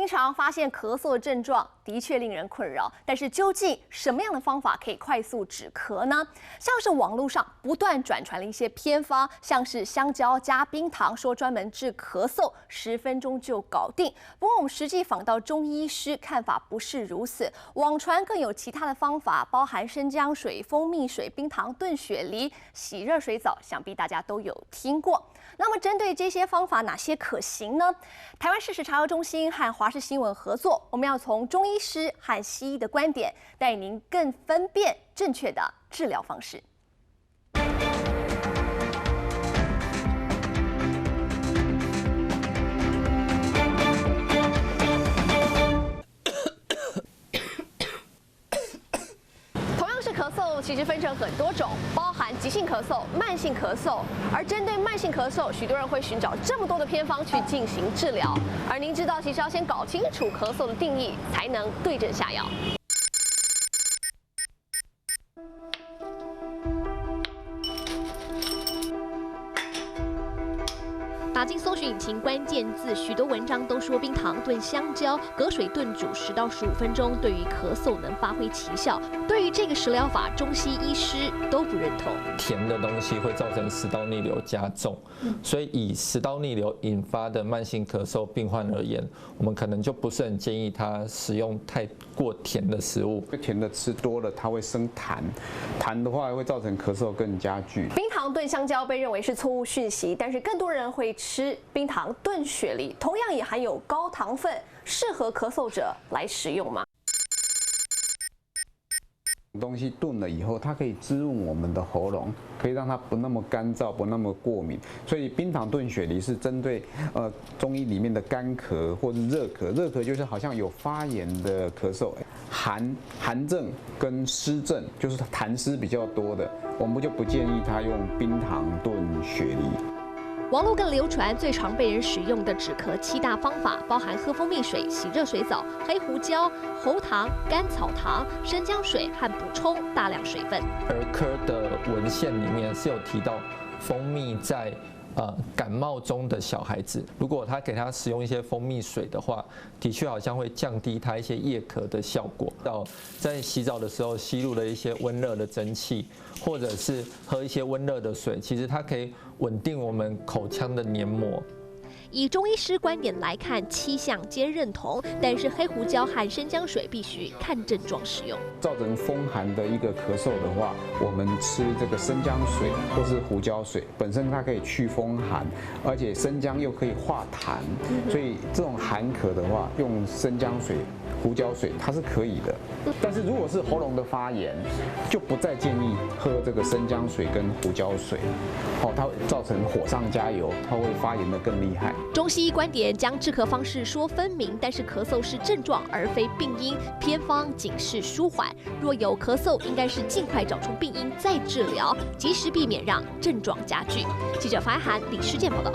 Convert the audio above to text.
经常发现咳嗽的症状的确令人困扰，但是究竟什么样的方法可以快速止咳呢？像是网络上不断转传了一些偏方，像是香蕉加冰糖，说专门治咳嗽，10分钟就搞定。不过我们实际访到中医师，看法不是如此。网传更有其他的方法，包含生姜水、蜂蜜水、冰糖炖雪梨、洗热水澡，想必大家都有听过。那么针对这些方法，哪些可行呢？台湾事实查核中心和华视新闻合作，我们要从中医师和西医的观点，带您更分辨正确的治疗方式。咳嗽其实分成很多种，包含急性咳嗽、慢性咳嗽。而针对慢性咳嗽，许多人会寻找这么多的偏方去进行治疗。而您知道，其实要先搞清楚咳嗽的定义，才能对症下药。打进搜寻引擎关键字，许多文章都说冰糖炖香蕉、隔水炖煮10到15分钟，对于咳嗽能发挥奇效。对于这个食疗法，中西医师都不认同。甜的东西会造成食道逆流加重，所以以食道逆流引发的慢性咳嗽病患而言，我们可能就不是很建议他使用太过甜的食物。甜的吃多了，它会生痰，痰的话会造成咳嗽更加剧。冰糖炖香蕉被认为是错误讯息，但是更多人会吃冰糖炖雪梨，同样也含有高糖分，适合咳嗽者来食用吗？东西炖了以后，它可以滋润我们的喉咙，可以让它不那么干燥，不那么过敏。所以冰糖炖雪梨是针对中医里面的干咳或是热咳，热咳就是好像有发炎的咳嗽，寒症跟湿症就是痰湿比较多的，我们就不建议他用冰糖炖雪梨。网络更流传最常被人使用的止咳7大方法，包含喝蜂蜜水、洗热水澡、黑胡椒、喉糖、甘草糖、生姜水和补充大量水分。儿科的文献里面是有提到蜂蜜在感冒中的小孩子，如果他给他使用一些蜂蜜水的话，的确好像会降低他一些夜咳的效果。在洗澡的时候吸入了一些温热的蒸汽，或者是喝一些温热的水，其实它可以稳定我们口腔的黏膜。以中医师观点来看，7项皆认同，但是黑胡椒和生姜水必须看症状使用。造成风寒的一个咳嗽的话，我们吃这个生姜水或是胡椒水，本身它可以去风寒，而且生姜又可以化痰，所以这种寒咳的话，用生姜水、胡椒水它是可以的。但是如果是喉咙的发炎，就不再建议喝这个生姜水跟胡椒水，它会造成火上加油，它会发炎的更厉害。中西医观点将治咳方式说分明，但是咳嗽是症状而非病因，偏方仅是舒缓。若有咳嗽，应该是尽快找出病因再治疗，及时避免让症状加剧。记者樊涵、李诗健报道。